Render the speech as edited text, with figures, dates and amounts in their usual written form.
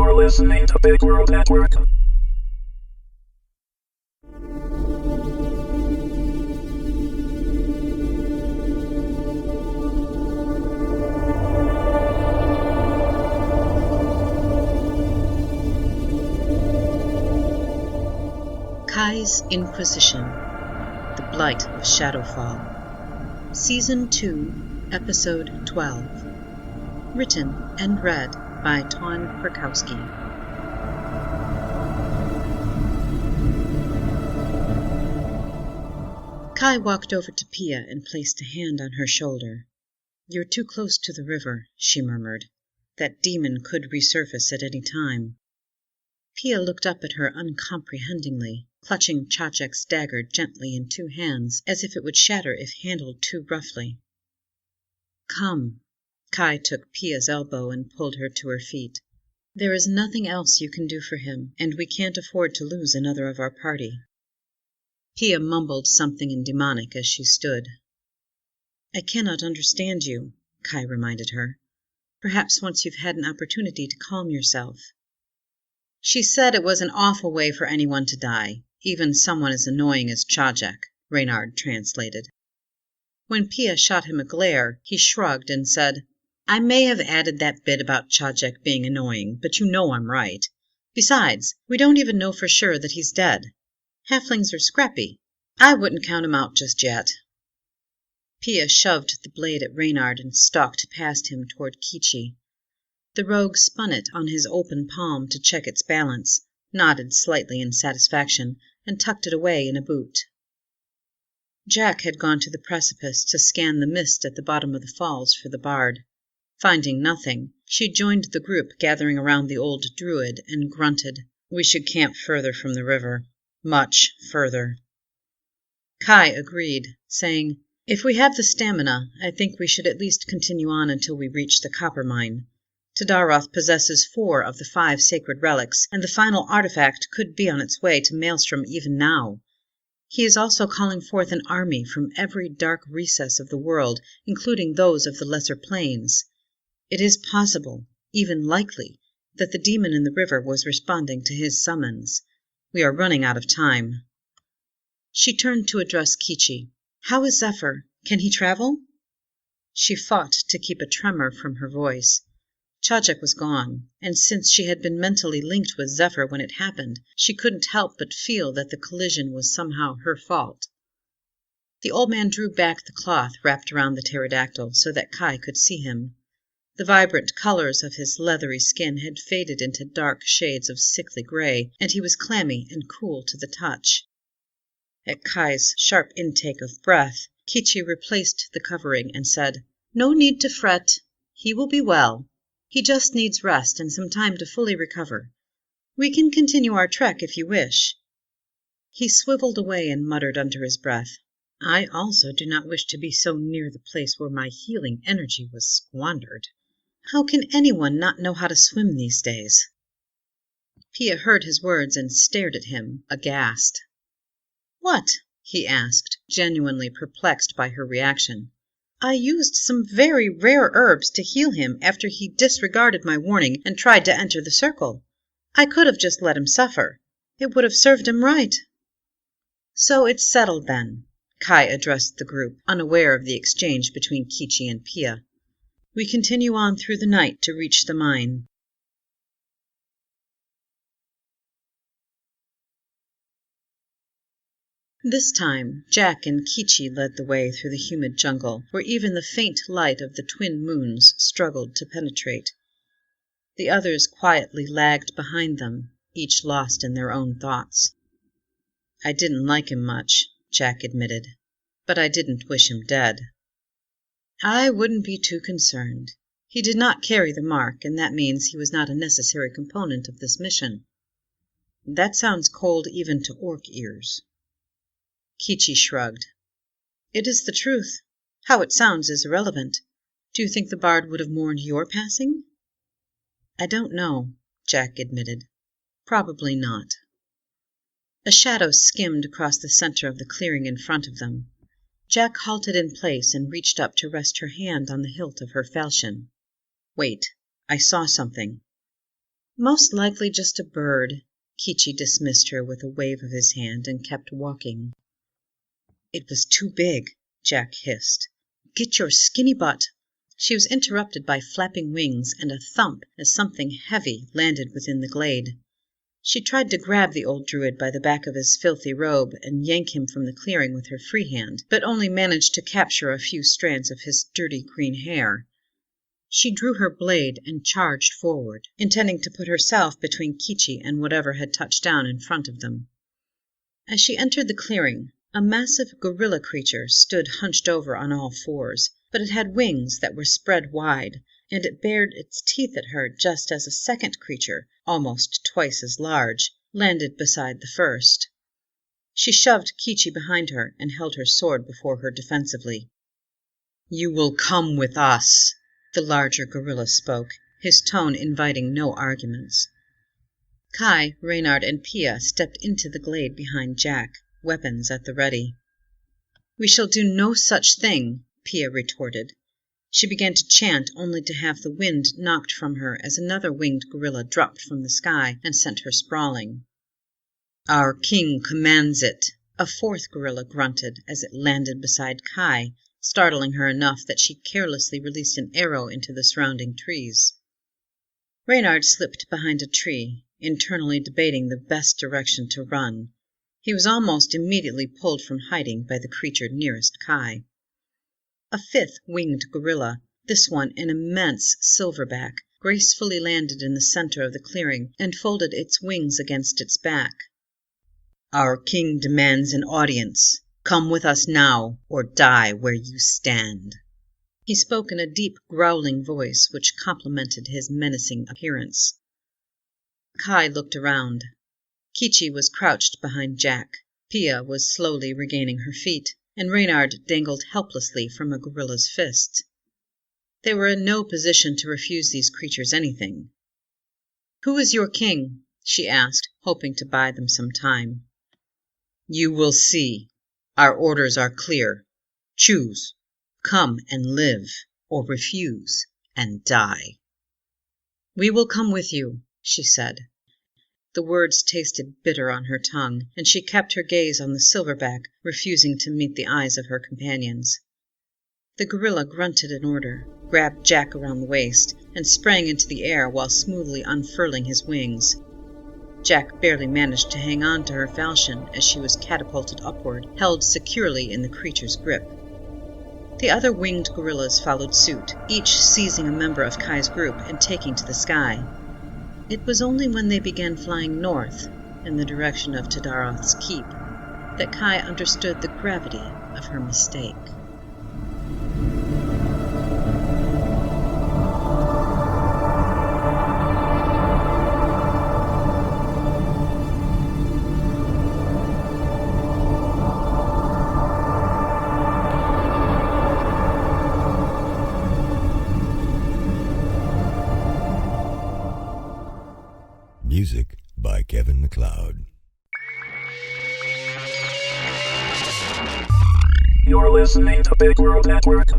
You're listening to Big World Network. Kai's Inquisition, The Blight of Shadowfall, Season 2, Episode 12. Written and read by Ton Perkowski. Kai walked over to Pia and placed a hand on her shoulder. "You're too close to the river," she murmured. "That demon could resurface at any time." Pia looked up at her uncomprehendingly, clutching Chachek's dagger gently in two hands, as if it would shatter if handled too roughly. "Come." Kai took Pia's elbow and pulled her to her feet. "There is nothing else you can do for him, and we can't afford to lose another of our party." Pia mumbled something in demonic as she stood. "I cannot understand you," Kai reminded her. "Perhaps once you've had an opportunity to calm yourself." "She said it was an awful way for anyone to die, even someone as annoying as Chajek," Reynard translated. When Pia shot him a glare, he shrugged and said, "I may have added that bit about Chajek being annoying, but you know I'm right. Besides, we don't even know for sure that he's dead. Halflings are scrappy. I wouldn't count him out just yet." Pia shoved the blade at Reynard and stalked past him toward Kichi. The rogue spun it on his open palm to check its balance, nodded slightly in satisfaction, and tucked it away in a boot. Jack had gone to the precipice to scan the mist at the bottom of the falls for the bard. Finding nothing, she joined the group gathering around the old druid and grunted, "We should camp further from the river. Much further." Kai agreed, saying, "If we have the stamina, I think we should at least continue on until we reach the copper mine. Tadaroth possesses 4 of the 5 sacred relics, and the final artifact could be on its way to Maelstrom even now. He is also calling forth an army from every dark recess of the world, including those of the lesser planes. It is possible, even likely, that the demon in the river was responding to his summons. We are running out of time." She turned to address Kichi. "How is Zephyr? Can he travel?" She fought to keep a tremor from her voice. Chajek was gone, and since she had been mentally linked with Zephyr when it happened, she couldn't help but feel that the collision was somehow her fault. The old man drew back the cloth wrapped around the pterodactyl so that Kai could see him. The vibrant colors of his leathery skin had faded into dark shades of sickly gray, and he was clammy and cool to the touch. At Kai's sharp intake of breath, Kichi replaced the covering and said, "No need to fret. He will be well. He just needs rest and some time to fully recover. We can continue our trek if you wish." He swiveled away and muttered under his breath, "I also do not wish to be so near the place where my healing energy was squandered. How can anyone not know how to swim these days?" Pia heard his words and stared at him, aghast. "What?" he asked, genuinely perplexed by her reaction. "I used some very rare herbs to heal him after he disregarded my warning and tried to enter the circle. I could have just let him suffer. It would have served him right." "So it's settled then." Kai addressed the group, unaware of the exchange between Kichi and Pia. "We continue on through the night to reach the mine." This time, Jack and Kichi led the way through the humid jungle, where even the faint light of the twin moons struggled to penetrate. The others quietly lagged behind them, each lost in their own thoughts. "I didn't like him much," Jack admitted, "but I didn't wish him dead." "I wouldn't be too concerned. He did not carry the mark, and that means he was not a necessary component of this mission." "That sounds cold even to orc ears." Kichi shrugged. "It is the truth. How it sounds is irrelevant. Do you think the bard would have mourned your passing?" "I don't know," Jack admitted. "Probably not." A shadow skimmed across the center of the clearing in front of them. Jack halted in place and reached up to rest her hand on the hilt of her falchion. "Wait, I saw something." Most likely just a bird. Kichi dismissed her with a wave of his hand and kept walking. It was too big, Jack hissed. Get your skinny butt. She was interrupted by flapping wings and a thump as something heavy landed within the glade. She tried to grab the old druid by the back of his filthy robe and yank him from the clearing with her free hand, but only managed to capture a few strands of his dirty green hair. She drew her blade and charged forward, intending to put herself between Kichi and whatever had touched down in front of them. As she entered the clearing, a massive gorilla creature stood hunched over on all fours, but it had wings that were spread wide, and it bared its teeth at her just as a second creature, almost twice as large, landed beside the first. She shoved Kichi behind her and held her sword before her defensively. "You will come with us," the larger gorilla spoke, his tone inviting no arguments. Kai, Reynard, and Pia stepped into the glade behind Jack, weapons at the ready. "We shall do no such thing," Pia retorted. She began to chant, only to have the wind knocked from her as another winged gorilla dropped from the sky and sent her sprawling. "Our king commands it," a fourth gorilla grunted as it landed beside Kai, startling her enough that she carelessly released an arrow into the surrounding trees. Reynard slipped behind a tree, internally debating the best direction to run. He was almost immediately pulled from hiding by the creature nearest Kai. A fifth winged gorilla, this one an immense silverback, gracefully landed in the center of the clearing and folded its wings against its back. "Our king demands an audience. Come with us now, or die where you stand." He spoke in a deep, growling voice which complemented his menacing appearance. Kai looked around. Kichi was crouched behind Jack. Pia was slowly regaining her feet, and Reynard dangled helplessly from a gorilla's fist. They were in no position to refuse these creatures anything. "Who is your king?" she asked, hoping to buy them some time. "You will see. Our orders are clear. Choose. Come and live, or refuse and die." "We will come with you," she said. The words tasted bitter on her tongue, and she kept her gaze on the silverback, refusing to meet the eyes of her companions. The gorilla grunted an order, grabbed Jack around the waist, and sprang into the air while smoothly unfurling his wings. Jack barely managed to hang on to her falchion as she was catapulted upward, held securely in the creature's grip. The other winged gorillas followed suit, each seizing a member of Kai's group and taking to the sky. It was only when they began flying north, in the direction of Tadaroth's keep, that Kai understood the gravity of her mistake. Music by Kevin MacLeod. You're listening to Big World Network.